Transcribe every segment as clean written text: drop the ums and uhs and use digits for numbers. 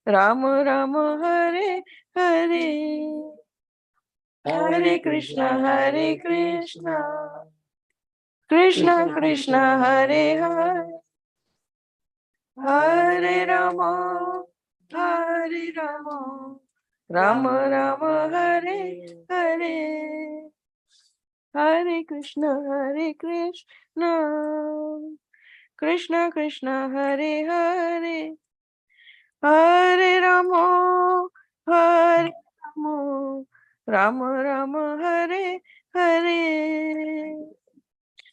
राम राम हरे हरे, हरे कृष्णा कृष्णा कृष्णा हरे हरे, हरे राम राम राम हरे हरे, हरे कृष्णा कृष्णा कृष्णा हरे हरे, हरे राम राम राम हरे हरे,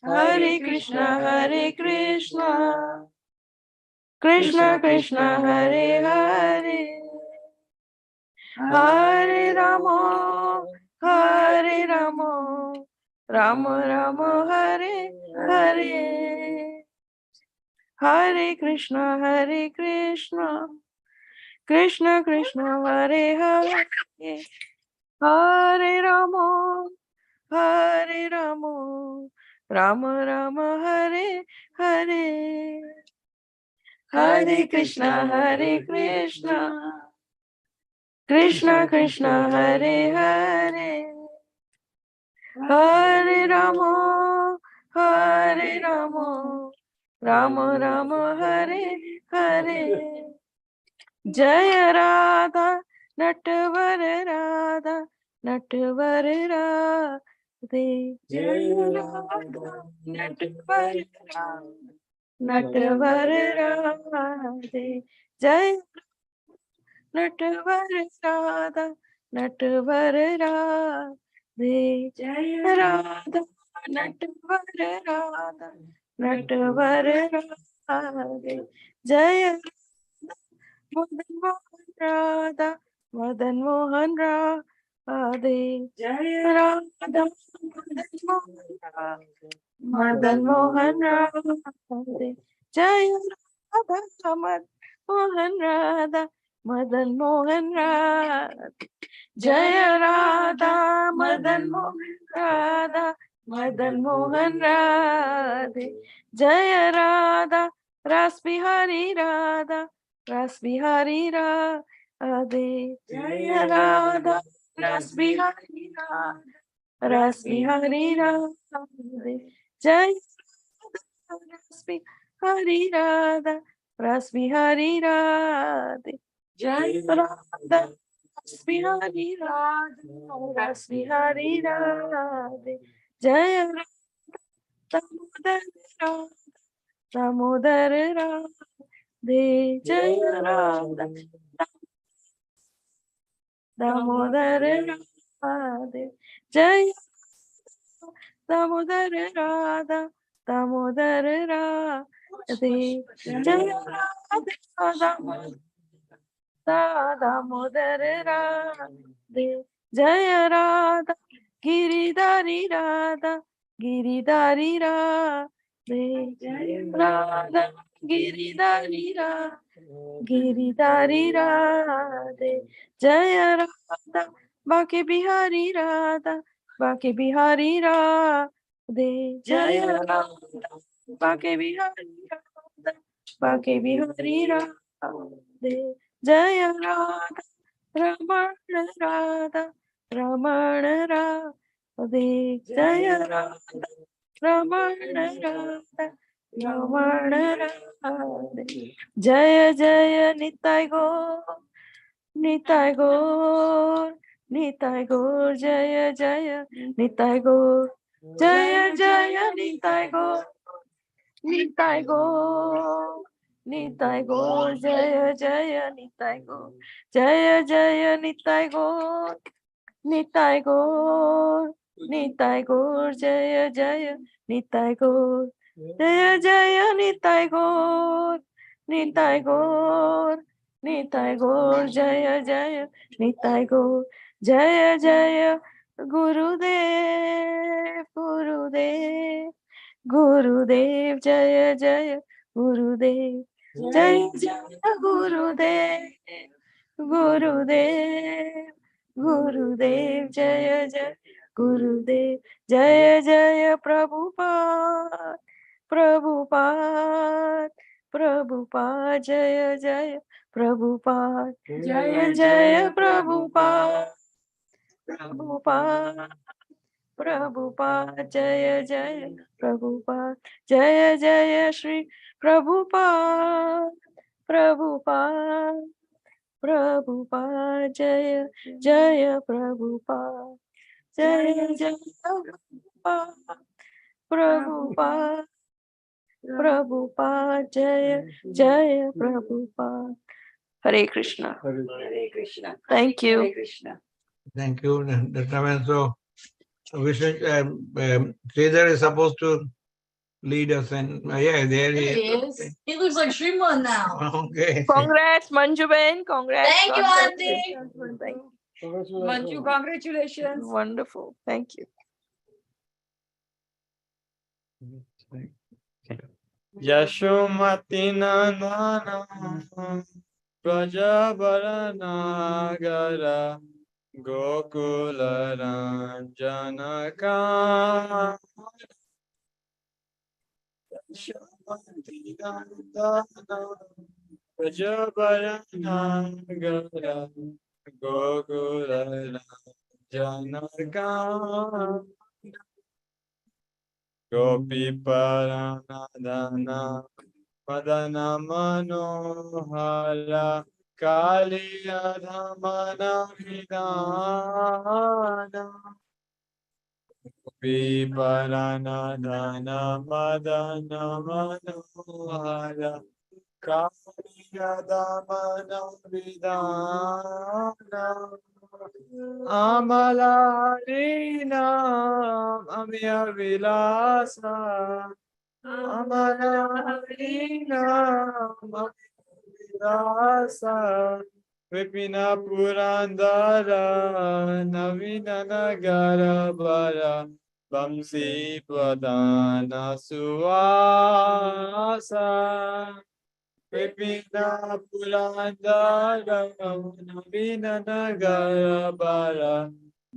हरे कृष्णा कृष्णा कृष्णा हरे हरे, हरे राम राम राम हरे हरे, हरे कृष्णा कृष्णा कृष्णा हरे हरे, हरे राम राम राम हरे हरे, हरे कृष्णा कृष्णा कृष्णा हरे हरे, हरे राम राम राम हरे हरे, जय राधा नटवर राधे, जय राधा नटवर राधे, जय नटवर राधे, जय राधा नटवर राधे, जय मदन मोहन राधे, जय राधा मदन मोहन राधे, जय राधा मदन मोहन राधे, जय राधा मदन मोहन राधे, जय राधा रस बिहारी राधे, जय राधा रस बिहारी राधे, जय रस बिहारी राधे, जय राधा रस बिहारी राधे, जय दामोदर दामोदर राधे, जय राधा दामोदर राधे, जय दामोदर दामोदर राधे, जय राधा दामोदर राधे, जय राधा गिरिधारी राधे, जय राधा गिरिधारी राधे, जय राधा बाके बिहारी राधे, जय राधा बाके बिहारी राधे, जय राधा रमण राधे, जय राधा रमण राधे, जय जय निताय गौर जय जय निताय गौर, जय जय निताय गौर जय जय निताय गौर, जय जय निताय गौर जय जय निताय गौर, जय जय निताय गौर जय जय निताय गौर, जय जय गुरुदेव जय जय गुरुदेव, जय जय गुरुदेव जय जय गुरुदेव, जय जय Prabhupada Prabhupada Jaya Jaya Prabhupada Jaya Jaya Prabhupada Prabhupada Prabhupada Jaya Jaya Prabhupada Jaya Jaya Shri Prabhupada Prabhupada Prabhupada Jaya Jaya Prabhupada Jaya Jaya Prabhupada Prabhupada Prabhupada Jaya Jaya Prabhupada. Hare Krishna. Hare Krishna. Thank you. Hare Krishna. Thank you, Dr. So, Sridhar is supposed to lead us, and yeah, there he is. He looks like Sriman now. Okay. Congrats, Manju Ben. Congrats. Thank you, Auntie. Thank you. Manju, congratulations. Wonderful. Thank you. Yashomati Nana Prajabaranagara Gokula Ranjanaka Yashomati Nana Prajabaranagara Gokula Ranjanaka Gopi Paranadana Madana Manohara Kaliya Dhamana Vidana Gopi Paranadana Madana Manohara Kaliya Dhamana Vidana Amala Harina Amya Vilasa Amala Harina Amya Vilasa Vipina Purandara Navina Nagara Bara Vamsi Pradana Suasa Vipina Purandara Navina Nagara Bara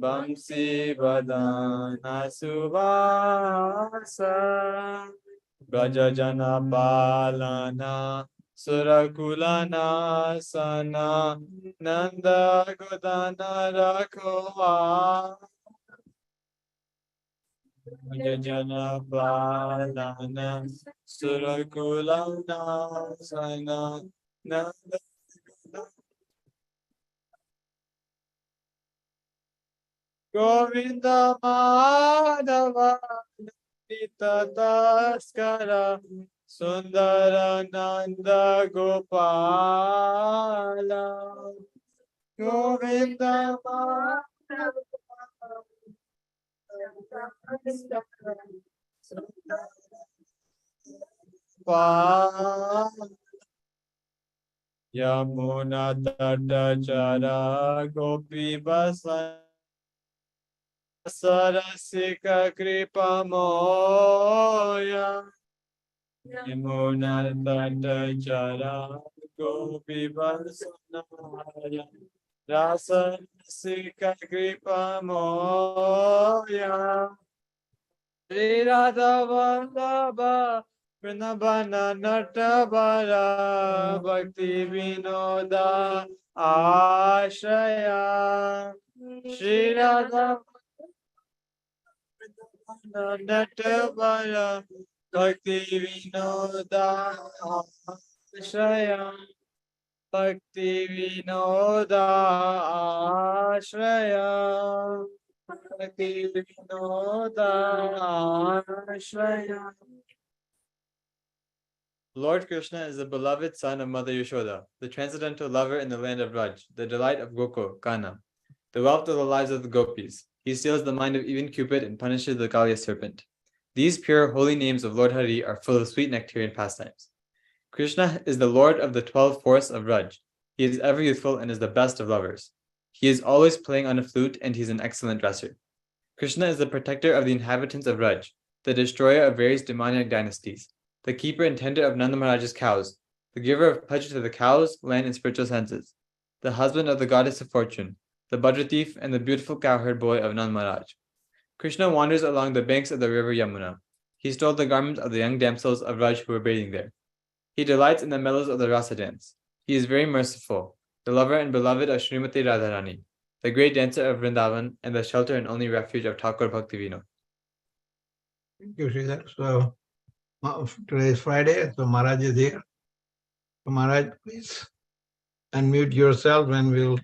Vamsi Vadana Suvasa Brajajana Palana Surakulana Sana Nanda Godana Rakova Brajajana Palana Surakulana Sana Nanda Govinda Madhava Nita Taskara Sundara Nanda Gopala Govinda Madhava Yamuna Tata Chara Gopi Basa Sarasika Kripa Moya Yamuna Tata Chara Gopi Basanaya Rasasika Kripa Moya Sri Radha Vallabha Pranabana Natabara Bhakti Vinoda Ashraya Sri Radha Natabara Bhakti Vinoda Ashraya Bhakti Vinoda Ashraya Bhakti Vinoda Ashraya. Lord Krishna is the beloved son of Mother Yashoda, the transcendental lover in the land of Raj, the delight of Gokul, Kana, the wealth of the lives of the gopis. He steals the mind of even Cupid and punishes the Kaliya serpent. These pure, holy names of Lord Hari are full of sweet nectarian pastimes. Krishna is the Lord of the 12 forests of Raj. He is ever youthful and is the best of lovers. He is always playing on a flute and he is an excellent dresser. Krishna is the protector of the inhabitants of Raj, the destroyer of various demoniac dynasties, the keeper and tender of Nanda Maharaj's cows, the giver of pleasure to the cows, land, and spiritual senses, the husband of the goddess of fortune, the budget thief, and the beautiful cowherd boy of Nanda Maharaj. Krishna wanders along the banks of the river Yamuna. He stole the garments of the young damsels of Raj who were bathing there. He delights in the mellows of the rasa dance. He is very merciful, the lover and beloved of Srimati Radharani, the great dancer of Vrindavan and the shelter and only refuge of Thakur Bhaktivinoda. Thank you, Sridhar. So today is Friday, so Maharaj is here. So Maharaj, please unmute yourself and we'll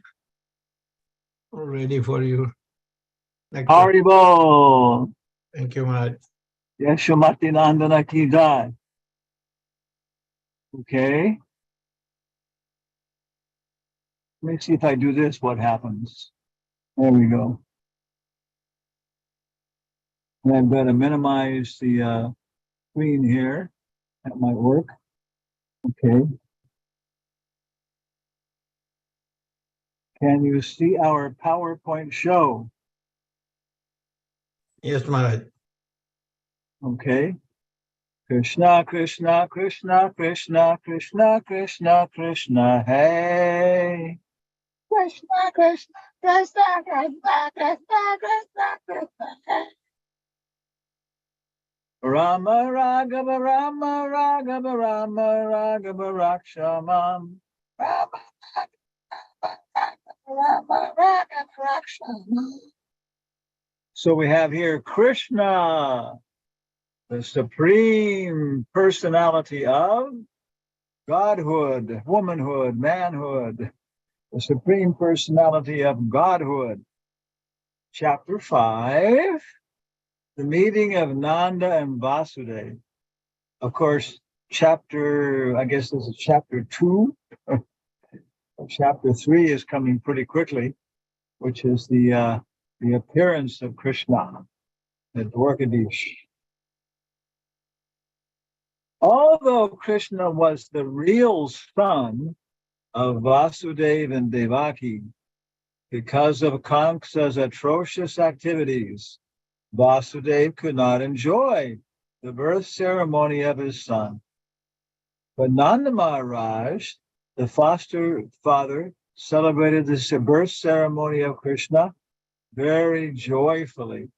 ready for you. Haribol. Thank you, Maharaj. Yeshomati Nandana ki jai. Okay. Let me see if I do this, what happens. There we go. And I'm going to minimize the screen here. That might work. Okay. Can you see our PowerPoint show? Yes, Maharaj. Okay. Krishna, Krishna, Krishna, Krishna, Krishna, Krishna, Krishna, hey. Krishna, Krishna, Krishna, Krishna, Krishna, Krishna, Krishna, hey. Rama, Raghava, Rama, Raghava, Rama, Raghava, Rakshamam. Rama, Rama, Raghava, Rakshamam. So we have here Krishna, the supreme personality of Godhood, womanhood, manhood, the supreme personality of Godhood. Chapter 5, the meeting of Nanda and Vasudeva. Of course, I guess this is chapter 2. Chapter 3 is coming pretty quickly, which is the appearance of Krishna, the Dwarkadish. Although Krishna was the real son of Vasudeva and Devaki, because of Kamsa's atrocious activities, Vasudeva could not enjoy the birth ceremony of his son. But Nanda Maharaj, the foster father, celebrated the birth ceremony of Krishna very joyfully.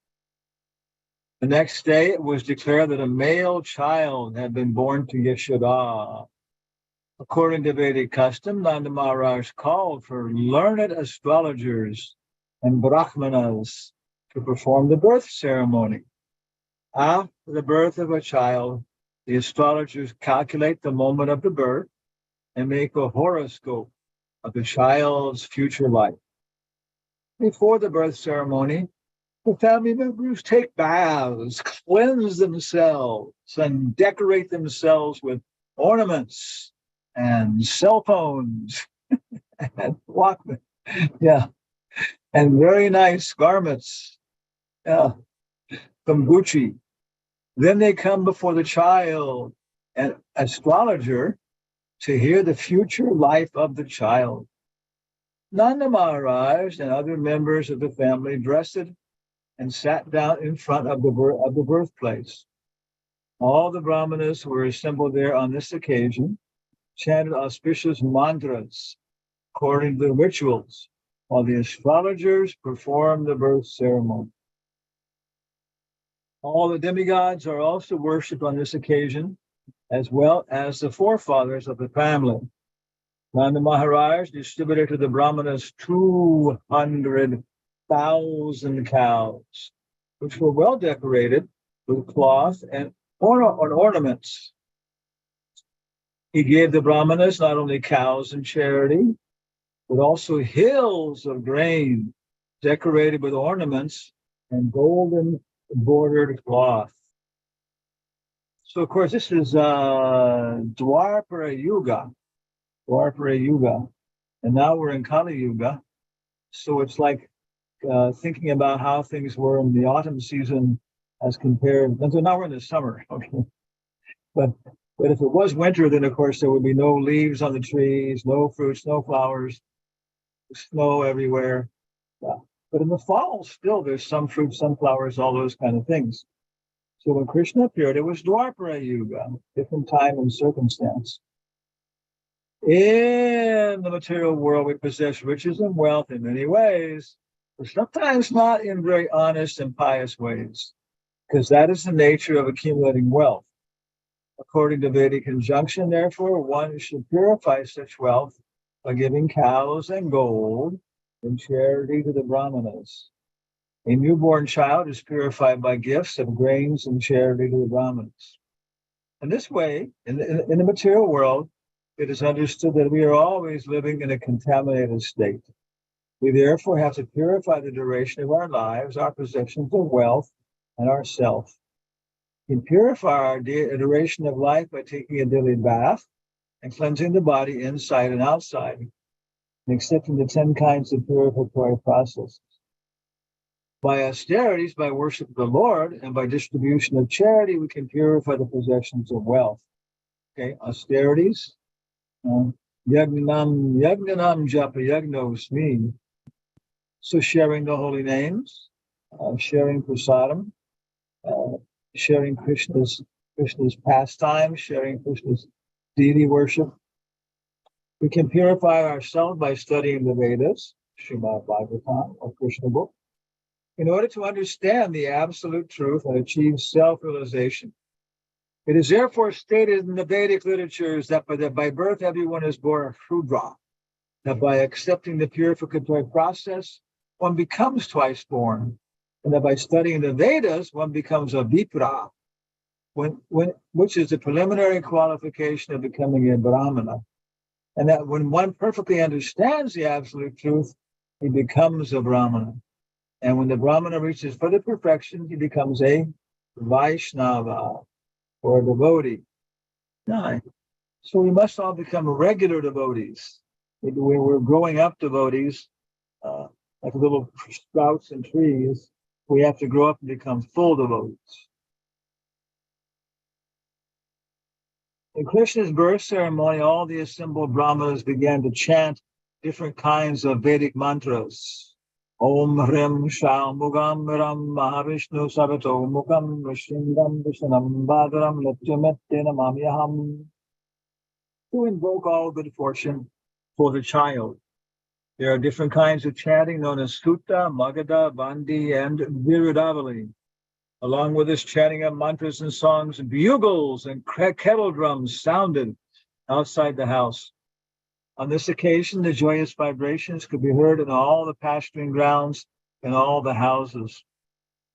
The next day, it was declared that a male child had been born to Yashoda. According to Vedic custom, Nanda Maharaj called for learned astrologers and brahmanas to perform the birth ceremony. After the birth of a child, the astrologers calculate the moment of the birth and make a horoscope of the child's future life. Before the birth ceremony, the family members take baths, cleanse themselves, and decorate themselves with ornaments and cell phones and Walkman. Yeah. And very nice garments. Yeah. From Gucci. Then they come before the child and astrologer to hear the future life of the child. Nanda Maharaj and other members of the family dressed and sat down in front of the birthplace. All the brahmanas who were assembled there on this occasion chanted auspicious mantras according to the rituals, while the astrologers performed the birth ceremony. All the demigods are also worshipped on this occasion, as well as the forefathers of the family. Nanda Maharaj distributed to the brahmanas 200,000 cows, which were well decorated with cloth and ornaments. He gave the brahmanas not only cows in charity, but also hills of grain decorated with ornaments and golden bordered cloth. So, of course, this is Dwapara Yuga, and now we're in Kali Yuga. So it's like thinking about how things were in the autumn season as compared. And so now we're in the summer, okay. But if it was winter, then of course there would be no leaves on the trees, no fruits, no flowers, snow everywhere. Yeah. But in the fall, still there's some fruits, some flowers, all those kind of things. So when Krishna appeared, it was Dwapara Yuga, different time and circumstance. In the material world, we possess riches and wealth in many ways, but sometimes not in very honest and pious ways, because that is the nature of accumulating wealth. According to Vedic injunction, therefore, one should purify such wealth by giving cows and gold in charity to the Brahmanas. A newborn child is purified by gifts of grains in charity to the Brahmanas. In this way, in the material world, it is understood that we are always living in a contaminated state. We therefore have to purify the duration of our lives, our possessions of wealth, and ourself. We can purify our duration of life by taking a daily bath and cleansing the body inside and outside, and accepting the 10 kinds of purificatory processes. By austerities, by worship of the Lord, and by distribution of charity, we can purify the possessions of wealth. Okay, austerities. Yagnanam japa yagnosmi. So sharing the holy names, sharing prasadam, sharing Krishna's pastime, sharing Krishna's deity worship. We can purify ourselves by studying the Vedas, Srimad Bhagavatam, or Krishna book, in order to understand the absolute truth and achieve self-realization. It is therefore stated in the Vedic literatures that by birth everyone is born a Shudra, that by accepting the purificatory process, one becomes twice born, and that by studying the Vedas, one becomes a Vipra, which is the preliminary qualification of becoming a Brahmana. And that when one perfectly understands the absolute truth, he becomes a Brahmana. And when the Brahmana reaches further perfection, he becomes a Vaishnava, or a devotee. No. So we must all become regular devotees. We're growing up devotees, like little sprouts and trees. We have to grow up and become full devotees. In Krishna's birth ceremony, all the assembled Brahmanas began to chant different kinds of Vedic mantras. Om Hrim Sham Mugam Ram Mahavishnu Sabato Mukam Rishingam Vishanam Bhadaram Leptyamettena Mamyaham, to invoke all good fortune for the child. There are different kinds of chanting known as Sutta, Magadha, Bandi, and Virudavali. Along with this chanting of mantras and songs, bugles and kettle drums sounded outside the house. On this occasion, the joyous vibrations could be heard in all the pasturing grounds and all the houses.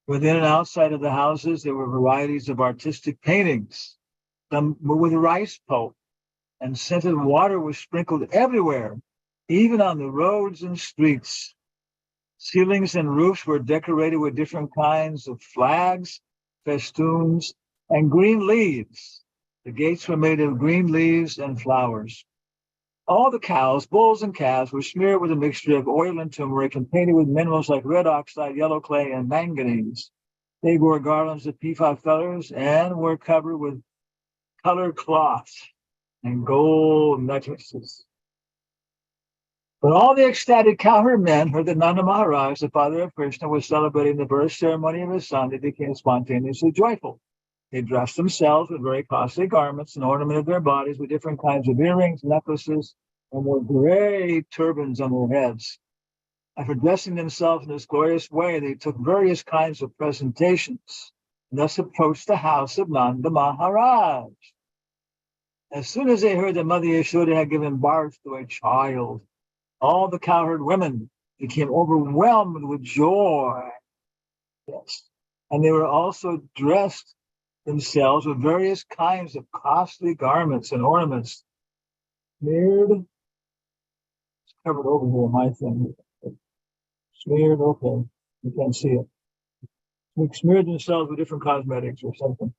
Within and outside of the houses, there were varieties of artistic paintings, some with rice pulp, and scented water was sprinkled everywhere, even on the roads and streets. Ceilings and roofs were decorated with different kinds of flags, festoons, and green leaves. The gates were made of green leaves and flowers. All the cows, bulls, and calves were smeared with a mixture of oil and turmeric and painted with minerals like red oxide, yellow clay, and manganese. They wore garlands of peacock feathers and were covered with colored cloths and gold necklaces. When all the ecstatic cowherd men heard that Nanda Maharaj, the father of Krishna, was celebrating the birth ceremony of his son, they became spontaneously joyful. They dressed themselves with very costly garments and ornamented their bodies with different kinds of earrings, necklaces, and wore great turbans on their heads. After dressing themselves in this glorious way, they took various kinds of presentations and thus approached the house of Nanda Maharaj. As soon as they heard that Mother Yashoda had given birth to a child, all the cowherd women became overwhelmed with joy. Yes. And they were also dressed themselves with various kinds of costly garments and ornaments. Smeared, it's covered over here, my thing. Smeared, okay, you can't see it. They smeared themselves with different cosmetics or something.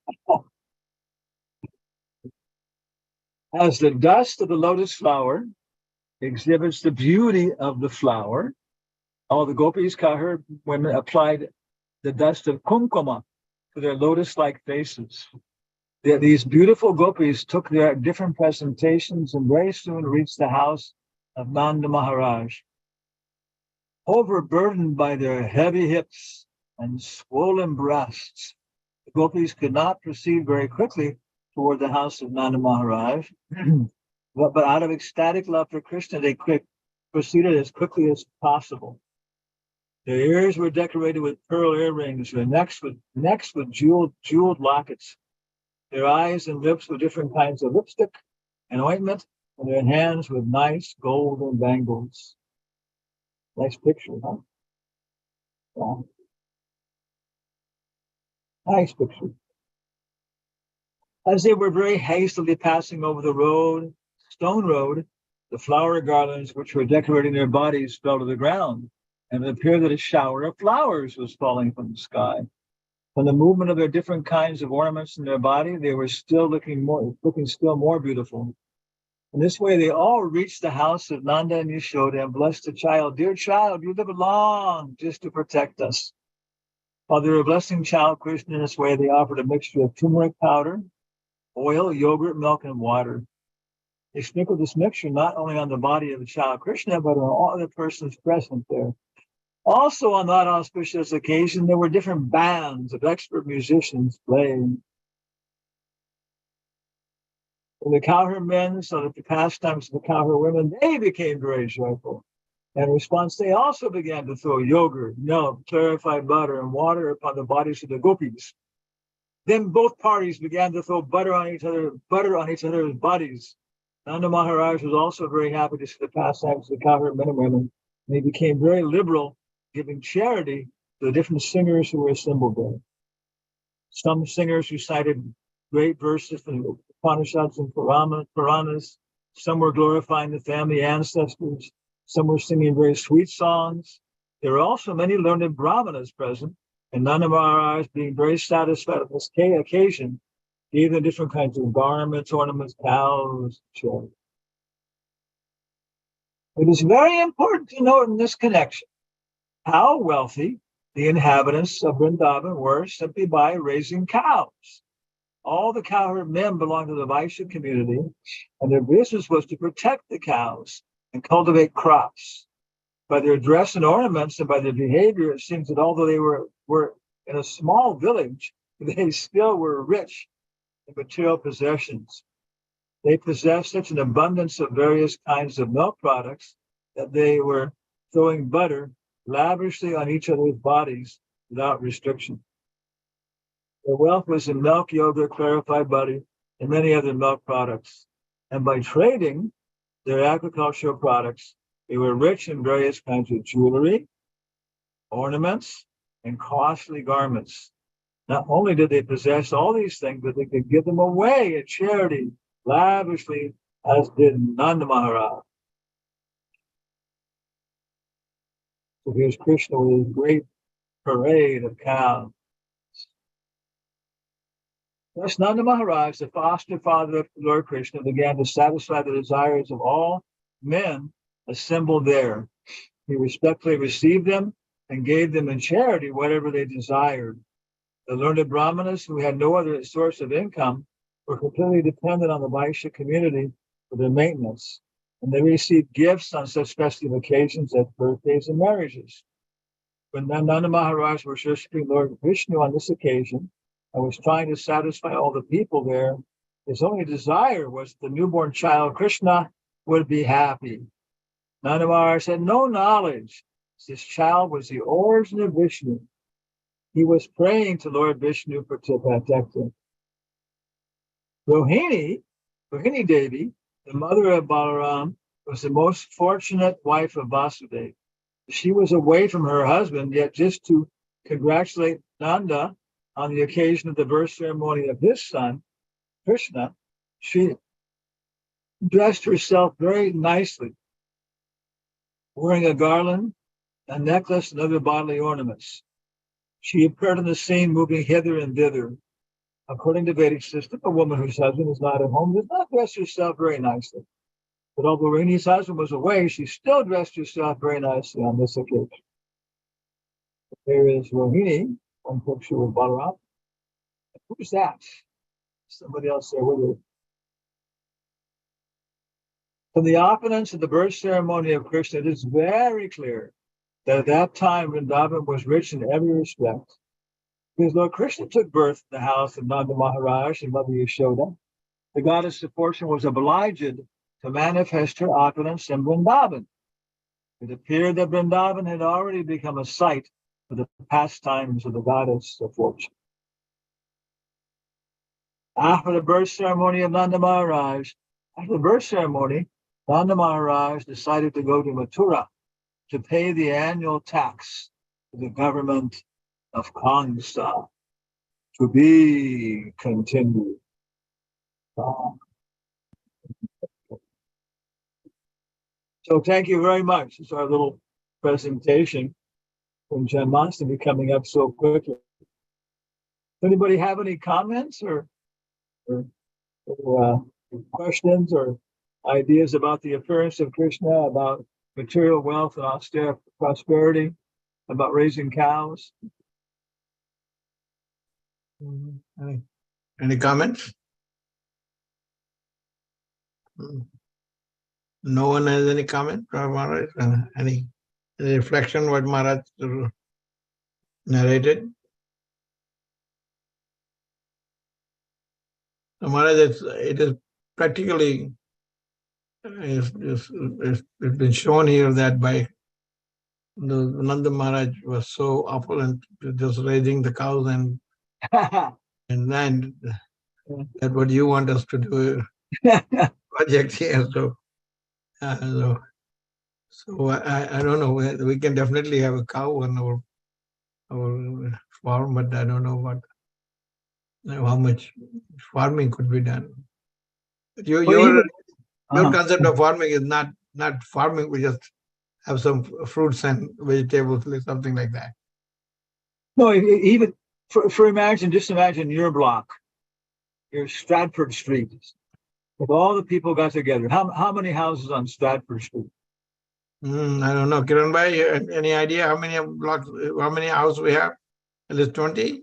As the dust of the lotus flower exhibits the beauty of the flower, all the gopis, cowherd women applied the dust of kumkuma to their lotus-like faces. These beautiful gopis took their different presentations and very soon reached the house of Nanda Maharaj. Overburdened by their heavy hips and swollen breasts, the gopis could not proceed very quickly toward the house of Nanda Maharaj, but out of ecstatic love for Krishna, they proceeded as quickly as possible. Their ears were decorated with pearl earrings, their necks with jeweled lockets. their eyes and lips with different kinds of lipstick and ointment, and their hands with nice golden bangles. Nice picture, huh? Yeah. Nice picture. As they were very hastily passing over the road, stone road, the flower garlands which were decorating their bodies fell to the ground, and it appeared that a shower of flowers was falling from the sky. From the movement of their different kinds of ornaments in their body, they were still looking still more beautiful. In this way, they all reached the house of Nanda and Yashoda and blessed the child. Dear child, you live long just to protect us. While they were blessing child Krishna in this way, they offered a mixture of turmeric powder, oil, yogurt, milk, and water. They sprinkled this mixture not only on the body of the child Krishna, but on all other persons present there. Also, on that auspicious occasion, there were different bands of expert musicians playing. And the cowherd men saw that the pastimes of the cowherd women, they became very joyful. And in response, they also began to throw yogurt, milk, clarified butter, and water upon the bodies of the gopis. Then both parties began to throw butter on each other's bodies. Nanda Maharaj was also very happy to see the pastimes of the cowherd men and women, and he became very liberal, giving charity to the different singers who were assembled there. Some singers recited great verses from the Upanishads and Puranas. Some were glorifying the family ancestors. Some were singing very sweet songs. There were also many learned brahmanas present, and Nanda Maharaj, being very satisfied with this occasion, gave them different kinds of garments, ornaments, cows, children. It is very important to note in this connection how wealthy the inhabitants of Vrindavan were simply by raising cows. All the cowherd men belonged to the Vaishya community, and their business was to protect the cows and cultivate crops. By their dress and ornaments and by their behavior, it seems that although they were in a small village, they still were rich in material possessions. They possessed such an abundance of various kinds of milk products that they were throwing butter lavishly on each other's bodies without restriction. Their wealth was in milk, yogurt, clarified butter, and many other milk products. And by trading their agricultural products, they were rich in various kinds of jewelry, ornaments, and costly garments. Not only did they possess all these things, but they could give them away at charity lavishly, as did Nanda Maharaj. So here's Krishna with his great parade of cows. Thus, Nanda Maharaj, the foster father of Lord Krishna, began to satisfy the desires of all men assembled there. He respectfully received them and gave them in charity whatever they desired. The learned brahmanas, who had no other source of income, were completely dependent on the Vaishya community for their maintenance, and they received gifts on such festive occasions as birthdays and marriages. When Nanda Maharaj was worshiping Lord Vishnu on this occasion and was trying to satisfy all the people there, his only desire was that the newborn child Krishna would be happy. Nanda Maharaj had no knowledge this child was the origin of Vishnu. He was praying to Lord Vishnu for to protect him. Rohini Devi, the mother of Balaram, was the most fortunate wife of Vasudeva. She was away from her husband, yet just to congratulate Nanda on the occasion of the birth ceremony of his son, Krishna, she dressed herself very nicely, wearing a garland, a necklace, and other bodily ornaments. She appeared on the scene moving hither and thither. According to Vedic system, a woman whose husband is not at home does not dress herself very nicely. But although Rohini's husband was away, she still dressed herself very nicely on this occasion. There is Rohini, one picture with Balaram. Who's that? Somebody else there with her. From the opulence of the birth ceremony of Krishna, it is very clear that at that time Vrindavan was rich in every respect. Because Lord Krishna took birth in the house of Nanda Maharaj and Mother Yashoda, the goddess of fortune was obliged to manifest her opulence in Vrindavan. It appeared that Vrindavan had already become a site for the pastimes of the goddess of fortune. After the birth ceremony of Nanda Maharaj, after the birth ceremony, Nanda Maharaj decided to go to Mathura to pay the annual tax to the government of Kansa, to be continued. So thank you very much. It's our little presentation from Janmashtami coming up so quickly. Anybody have any comments or questions or ideas about the appearance of Krishna, about material wealth and austere prosperity, about raising cows? Any comments? No one has any comment from Maharaj? Any reflection what Maharaj narrated? So Maharaj, it is practically it's been shown here that by the Nanda Maharaj was so opulent, just raising the cows and land. That's what you want us to do project here. So I don't know. We can definitely have a cow on our farm, but I don't know how much farming could be done. Your concept of farming is not farming. We just have some fruits and vegetables, something like that. No, even just imagine your block, your Stratford Street. If all the people got together, how many houses on Stratford Street? I don't know. Kiran Bhai, any idea how many blocks, how many houses we have? At least 20?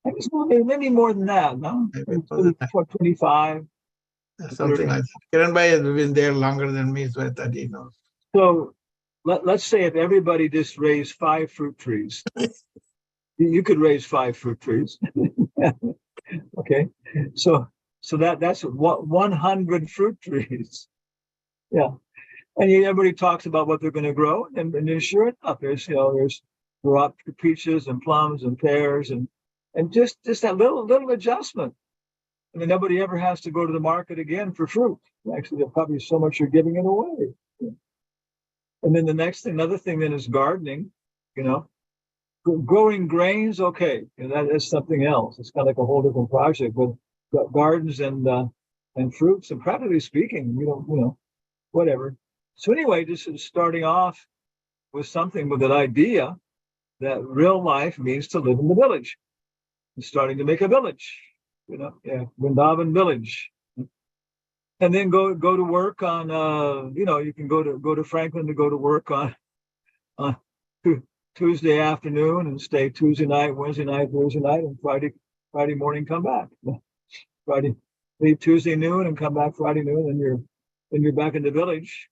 Maybe more than that, no? 25. Something like that. Kiran Bhai has been there longer than me, so I thought he knows. So let's say if everybody just raised 5 fruit trees, you could raise 5 fruit trees. Okay, so that's 100 fruit trees. Yeah, and everybody talks about what they're going to grow, and then sure enough, there's peaches and plums and pears and just that little adjustment. I mean, nobody ever has to go to the market again for fruit. Actually, there's probably so much you're giving it away. And then another thing then is gardening, growing grains. Okay, that's something else. It's kind of like a whole different project. But gardens and fruits, and practically speaking, whatever. So anyway, just starting off with something with an idea that real life means to live in the village. And starting to make a village, Vrindavan village. And then go to work on, you can go to Franklin to go to work on Tuesday afternoon and stay Tuesday night, Wednesday night, Thursday night, and Friday morning come back. Friday, leave Tuesday noon and come back Friday noon, and you're back in the village.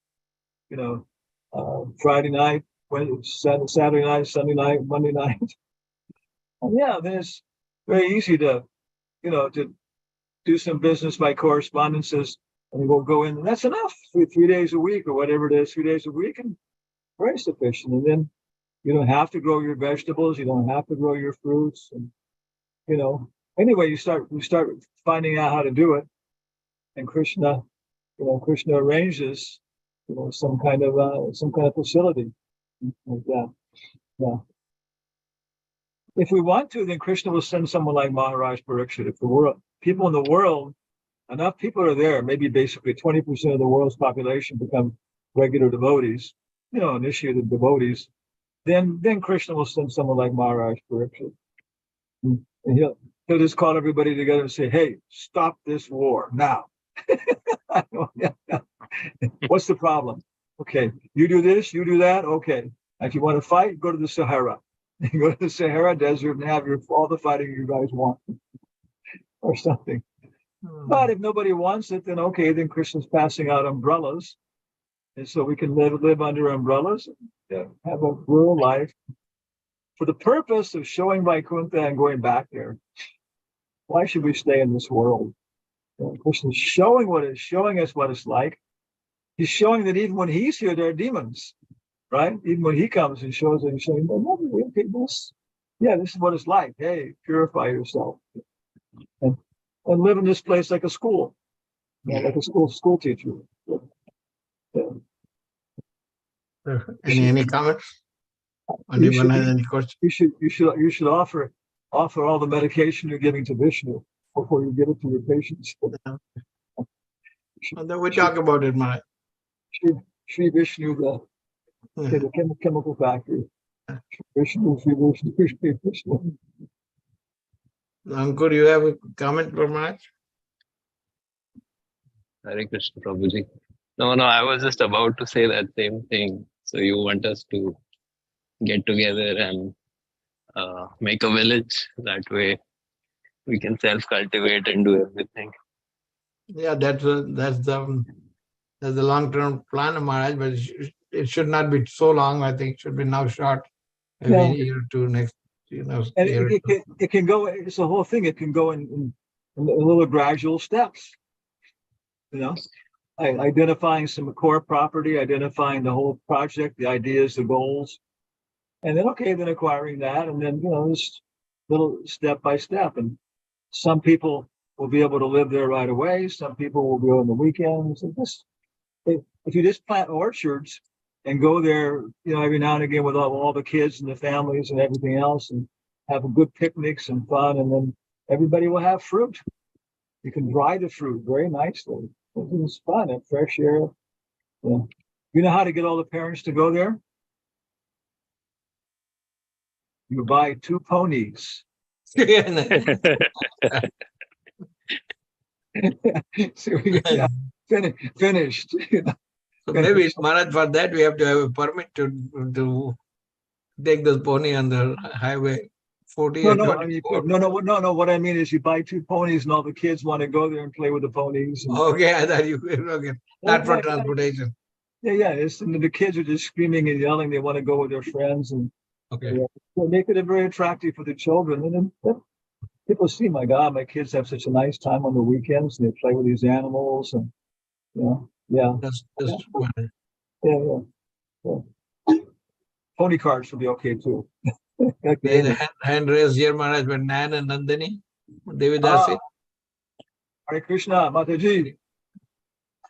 Friday night, Saturday night, Sunday night, Monday night. And then it's very easy to do some business by correspondences, and we'll go in, and that's enough. 3 days a week or whatever it is, 3 days a week, and very sufficient. And then you don't have to grow your vegetables, you don't have to grow your fruits, and anyway, you start finding out how to do it, and Krishna arranges some kind of facility like that. Yeah. If we want to, then Krishna will send someone like Maharaj Parikshit. If people in the world, enough people are there, maybe basically 20% of the world's population become regular devotees, initiated devotees, then Krishna will send someone like Maharaj Parikshit. And he'll just call everybody together and say, hey, stop this war now. What's the problem? Okay, you do this, you do that. Okay, if you want to fight, go to the Sahara. You go to the Sahara Desert and have all the fighting you guys want, or something. But if nobody wants it, then okay, then Krishna's passing out umbrellas, and so we can live under umbrellas, and have a rural life for the purpose of showing Vaikuntha and going back there. Why should we stay in this world? Krishna's showing us what it's like. He's showing that even when he's here, there are demons, right? Even when he comes and shows it, he's showing, okay, this is what it's like. Hey, purify yourself. and live in this place like a school, like a school teacher. Any comments? Anyone has any questions? You should offer all the medication you're giving to Vishnu before you give it to your patients. And then we talk about it, Maharaj. Shri Vishnu, the chemical factory. Vishnu, Shri Vishnu, Shri Vishnu. Ankur, you have a comment for Maharaj? Hare Krishna, Prabhuji. No, I was just about to say that same thing. So you want us to get together and make a village. That way we can self-cultivate and do everything. Yeah, that's the long-term plan of Maharaj, but it should not be so long. I think it should be now short, maybe a year or two next, And year. it can go. It's the whole thing. It can go in little gradual steps. Identifying some core property, identifying the whole project, the ideas, the goals, and then then acquiring that, and then just little step by step. And some people will be able to live there right away. Some people will go on the weekends. And if you just plant orchards and go there, every now and again with all the kids and the families and everything else, and have good picnics and fun, and then everybody will have fruit. You can dry the fruit very nicely. It's fun and fresh air. Yeah. You know how to get all the parents to go there? You buy 2 ponies. Finished. So maybe, Maharaj, for that we have to have a permit to take this pony on the highway 40 and 24. No. What I mean is you buy 2 ponies and all the kids want to go there and play with the ponies. Okay, I thought not for transportation. Yeah. And the kids are just screaming and yelling. They want to go with their friends, and so make it very attractive for the children. And then people see, my God, my kids have such a nice time on the weekends. And they play with these animals, and Just pony carts will be okay too. There's a hand raised here, Maharaj, with Nan and Nandini, Devidasi. Hare Krishna, Mataji.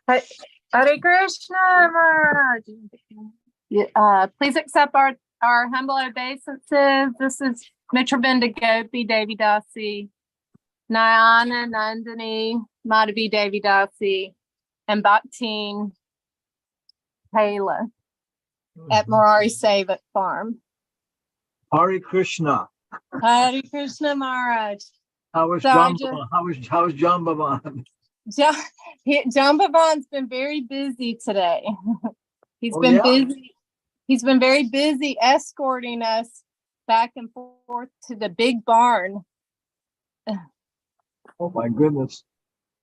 Hare Krishna, Maharaj. Please accept our humble obeisances. This is Mitrabinda Gopi Devi Dasi, Nayana Nandini Madhavi Devi Dasi, and Bhakteen Kayla at Murari Sevak Farm. Hare Krishna. Hare Krishna, Maharaj. How is Jambavan? Jambavan's been very busy today. He's been busy. He's been very busy escorting us back and forth to the big barn. Oh my goodness!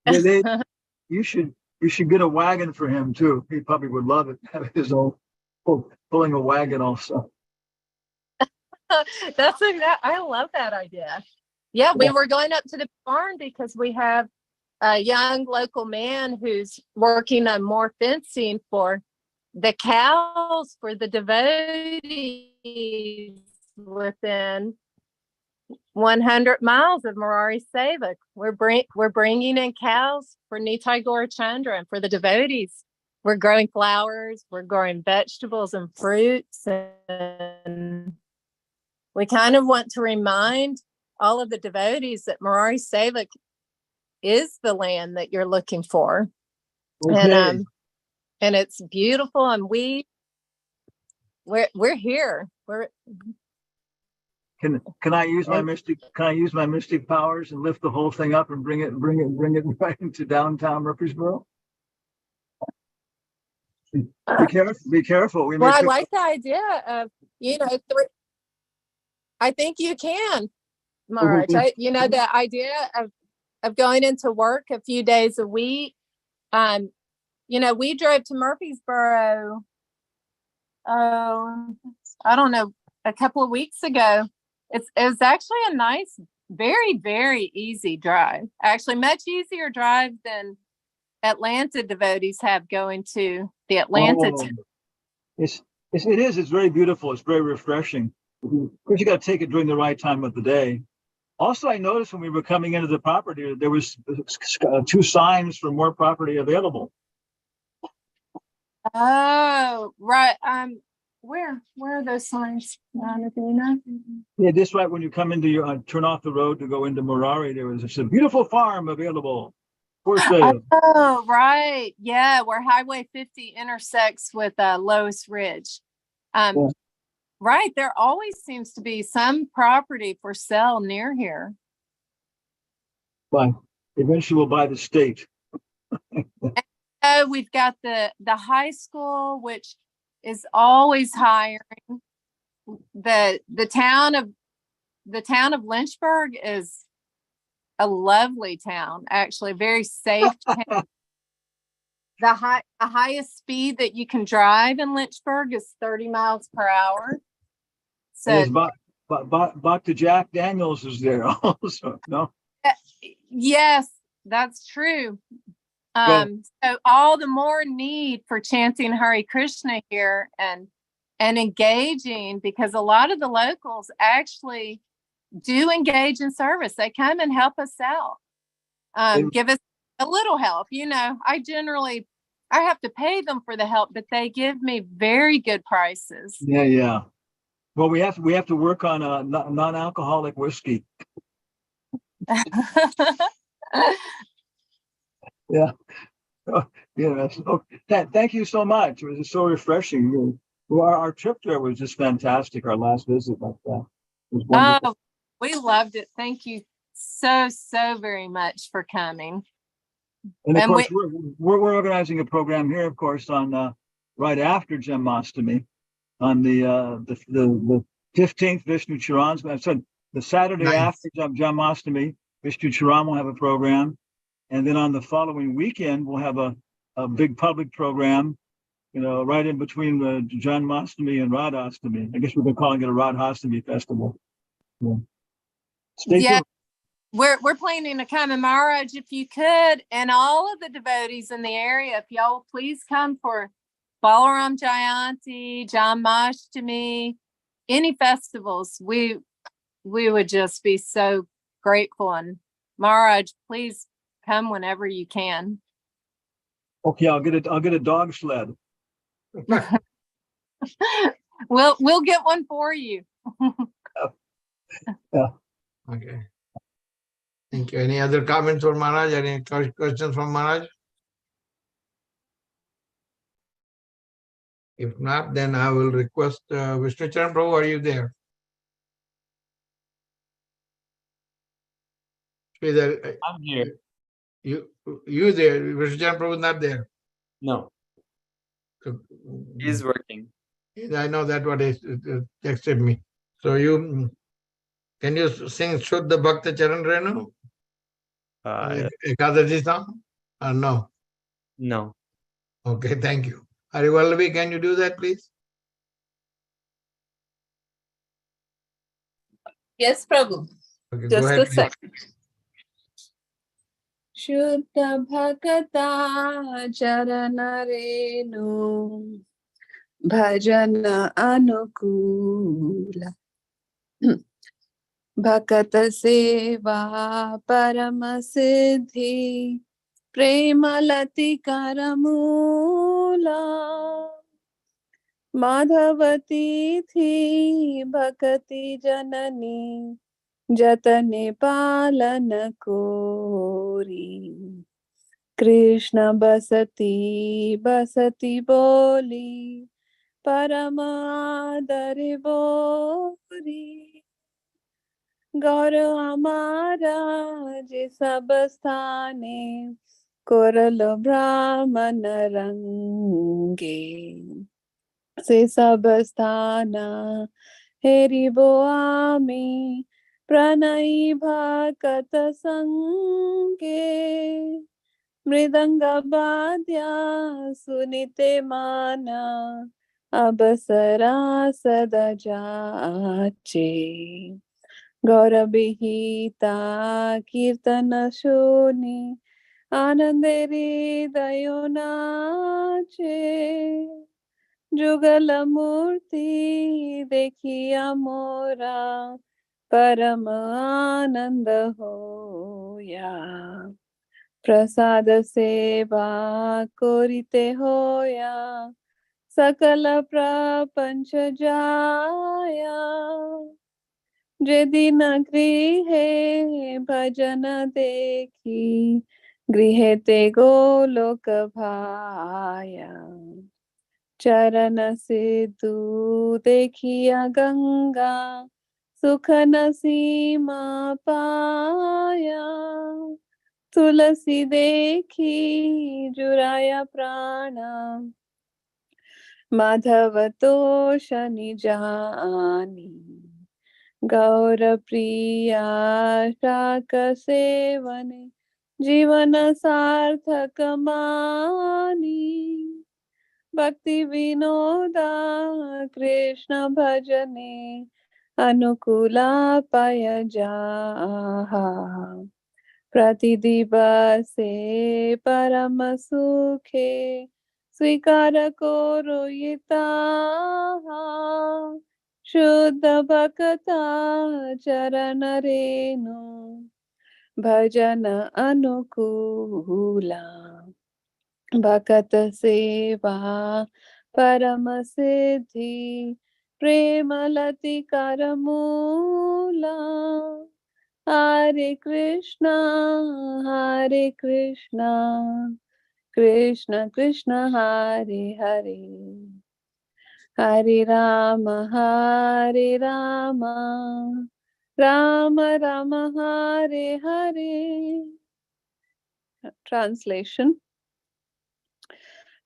You should get a wagon for him too. He probably would love it. Have his own pulling a wagon also. I love that idea. Yeah, we were going up to the barn because we have a young local man who's working on more fencing for the cows for the devotees within 100 miles of Murari Sevak. We're bringing in cows for Nitai Gaurachandra and for the devotees. We're growing flowers, we're growing vegetables and fruits, and we kind of want to remind all of the devotees that Murari Sevak is the land that you're looking for. Okay. And it's beautiful, and we're here. Can I use my mystic powers and lift the whole thing up and bring it right into downtown Murfreesboro? Be careful. I like the idea of I think you can, Maharaj. The idea of going into work a few days a week. We drove to Murfreesboro, I don't know, a couple of weeks ago. It was actually a nice, very, very easy drive. Actually, much easier drive than Atlanta devotees have going to the Atlanta. It is. It's very beautiful. It's very refreshing. Of course, you got to take it during the right time of the day. Also, I noticed when we were coming into the property, there was 2 signs for more property available. Oh, right. Where are those signs? Do you know? Yeah, just right when you come into your turn off the road to go into Murari, there was a beautiful farm available for sale. Oh, right. Yeah, where Highway 50 intersects with Lois Ridge. Yeah. Right. There always seems to be some property for sale near here. But eventually we'll buy the state. We've got the high school, which is always hiring. The town of Lynchburg is a lovely town, actually, very safe town. The highest speed that you can drive in Lynchburg is 30 miles per hour. So Dr. Jack Daniels is there also. No. yes, that's true. Good. So all the more need for chanting Hare Krishna here and engaging, because a lot of the locals actually do engage in service. They come and help us out, give us a little help. I have to pay them for the help, but they give me very good prices. Yeah. Well, we have to work on a non-alcoholic whiskey. Yeah. So thank you so much. It was just so refreshing. Our trip there was just fantastic. Our last visit like that was wonderful. Oh, we loved it. Thank you so very much for coming. And of course, we're organizing a program here, of course, on right after Janmashtami, on the 15th Vishnu Charan. I said the Saturday after Janmashtami, Vishnu Charan will have a program, and then on the following weekend we'll have a big public program. Right in between the Janmashtami and Radhastami. I guess we've been calling it a Radhastami festival. Yeah. Stay tuned. We're planning to come, and Maharaj, if you could, and all of the devotees in the area, if y'all will please come for Balaram Jayanti, Janmashtami, any festivals, we would just be so grateful. And Maharaj, please come whenever you can. Okay, I'll get a dog sled. We'll get one for you. Yeah. Okay. Thank you. Any other comments for Maharaj? Any questions from Maharaj? If not, then I will request Vishnu Charan Prabhu, are you there? I'm here. You there? Vishnu Charan Prabhu is not there. No, So, he's working. I know that what he texted me. So can you sing Shuddha Bhakta Charan Renu? Ekadashi song? Or no? No. Okay, thank you. Harivallavi, can you do that, please? Yes, Prabhu. Okay, Just go ahead, a please. second. Shuddha Bhakata Charana Renu Bhajana Anukula Bhakata Seva Parama Siddhi Premalati Karamula Madhavati Thi Bhakati Janani Jatane Palana Kori Krishna Basati Boli Paramadare Bori Gaur Amara Je Sabasthane Koral Brahmana Range Se Sabasthana Heri Boami Pranai Bhakata Sange Mridanga Badya Sunite Mana Abasara Sadajache Gaurabhihita Kirtana Shoni Ananderi Dayonache Jugala Murti Dekhiya Mora परम आनंद होया। प्रसाद सेवा कोरिते होया, सकल प्रपंच जाया। जेदिन गृहे भजन देखी, गृहे ते गोलोक भाया। चरण सिद्धू देखिया गंगा, सुख न सीमा पाया। तुलसी देखी जुराया प्राणा, माधव तो शनि जानी। गौर प्रिया शाक सेवन, जीवन सार्थक मानी। भक्ति विनोदा कृष्ण भजने, अनुकूला पाय जाहा। प्रतिदिवसे परम सुखे, स्वीकार करो ये ताहा। शुद्ध भक्ता चरण रेणु, भजन अनुकूला। भगत सेवा परम सिद्धि, प्रेम लति कर मूला। हरे कृष्णा कृष्ण कृष्ण हरे हरे, हरे Ram Ram Ram Hare Hare. Translation.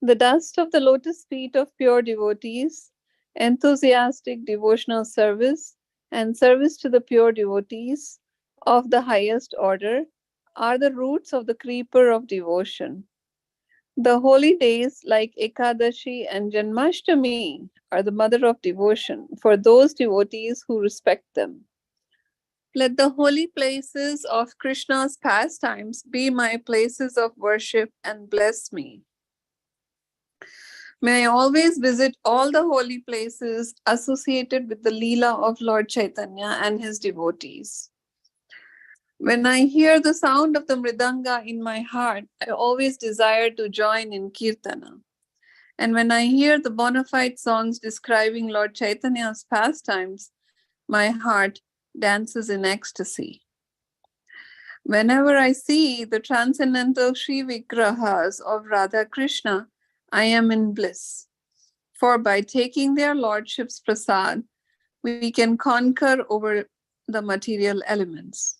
The dust of the lotus feet of pure devotees, enthusiastic devotional service, and service to the pure devotees of the highest order are the roots of the creeper of devotion. The holy days like Ekadashi and Janmashtami are the mother of devotion for those devotees who respect them. Let the holy places of Krishna's pastimes be my places of worship and bless me. May I always visit all the holy places associated with the Leela of Lord Chaitanya and his devotees. When I hear the sound of the mridanga in my heart, I always desire to join in Kirtana. And when I hear the bona fide songs describing Lord Chaitanya's pastimes, my heart dances in ecstasy. Whenever I see the transcendental Sri Vigrahas of Radha Krishna, I am in bliss. For by taking their lordship's prasad, we can conquer over the material elements.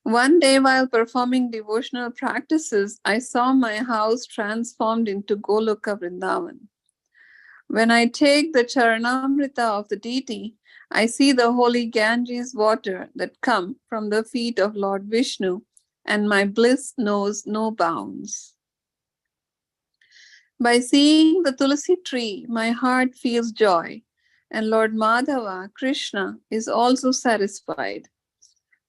One day, while performing devotional practices, I saw my house transformed into Goloka Vrindavan. When I take the Charanamrita of the deity, I see the holy Ganges water that come from the feet of Lord Vishnu, and my bliss knows no bounds. By seeing the Tulasi tree, my heart feels joy, and Lord Madhava, Krishna, is also satisfied.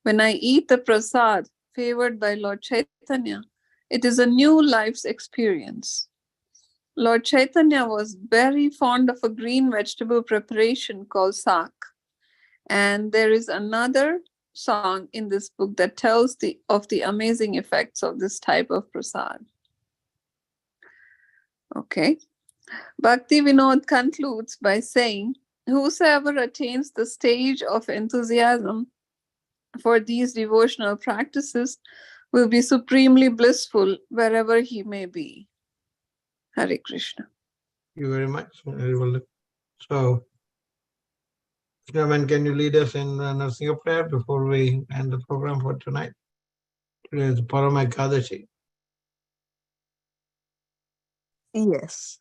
When I eat the prasad favored by Lord Chaitanya, it is a new life's experience. Lord Chaitanya was very fond of a green vegetable preparation called sak. And there is another song in this book that tells of the amazing effects of this type of prasad. Okay. Bhakti Vinod concludes by saying, whosoever attains the stage of enthusiasm for these devotional practices will be supremely blissful wherever he may be. Hare Krishna. Thank you very much. So, Chairman, can you lead us in nursing prayer before we end the program for tonight? Today is Parama Ekadashi. Yes.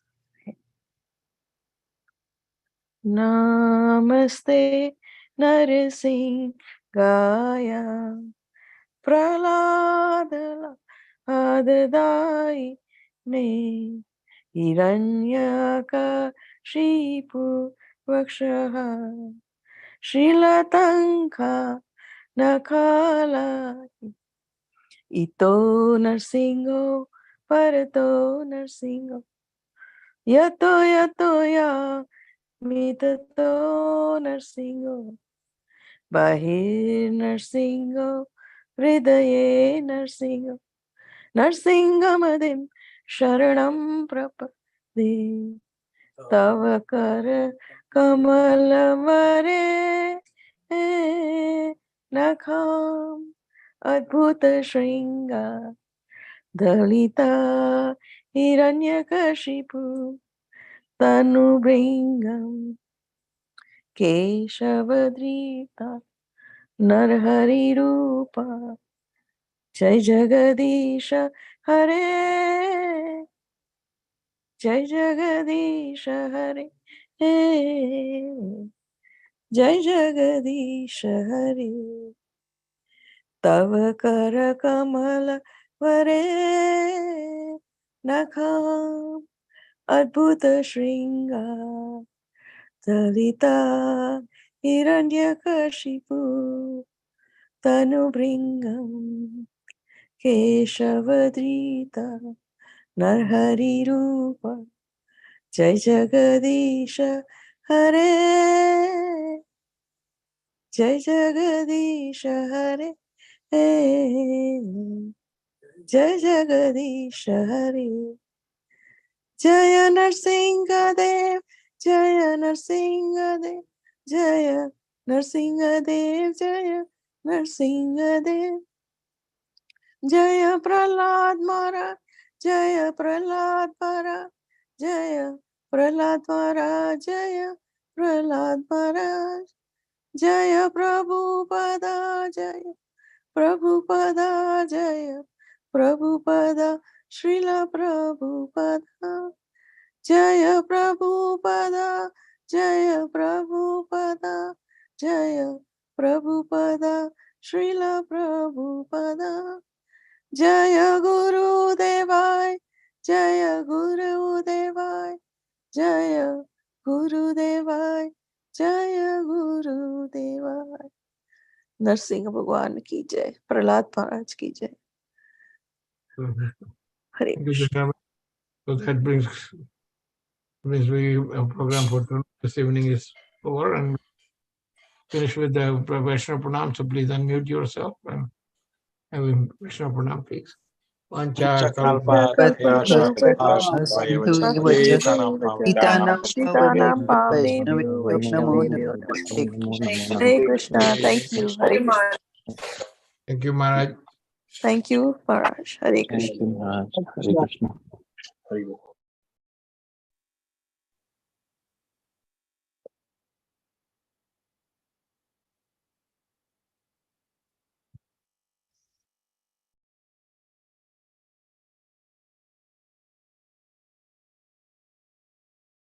Namaste Narsingaya Prahlada Adadai Ne Hiranyaka Shipu Vakshaha Shrilatanka Nakala Ito Narsingo Parato Narsingo Yato Yato Ya Mitato Narsingo बहिर्नरसिंहो हृदये नरसिंहो नरसिंहमदिं शरणं प्रपदे तव कर कमलवरे नखाम् अद्भुत शृंगा दलिता हिरण्यकशिपु तनुभृङ्गम् केशवधृता नरहरिरूपा जय जगदीश हरे जय जगदीश हरे जय जगदीश हरे तव कर कमल वरे नखाम् अद्भुत शृंगार दलिता हिरण्यकशिपु तनुभृङ्गम् केशवधृता नरहरिरूपा जय जगदीश हरे जय जगदीश हरे जय जगदीश हरे जय नरसिंह देव जय नरसिंह देव जय नरसिंह देव जय नरसिंह देव जय प्रहलाद महाराज जय प्रहलाद महाराज जय प्रहलाद महाराज जय प्रहलाद महाराज जय प्रभुपदा जय प्रभुपदा जय प्रभुपदा श्रील प्रभुपदा जय प्रभुपदा जय प्रभुपदा जय प्रभुपदा श्रील प्रभुपदा जय गुरुदेवाय जय गुरुदेवाय जय गुरुदेवाय जय गुरुदेवाय नरसिंह भगवान की जय प्रहलाद महाराज की जय हरे Thank you, Krishna. So that brings we program for this evening is over, and finish with the Vaishnava Pranam. So please unmute yourself and have a Vaishnava Pranam, please. Vancha कल्पतरुभ्यो Pitanam पतितानां पावनेभ्यो Namo वैष्णवेभ्यो Namaste. Hare Krishna. Thank you. Hare Krishna. Thank you, Maharaj. Thank you, Maharaj. Hare Krishna. Thank you, Maharaj. Hare Krishna.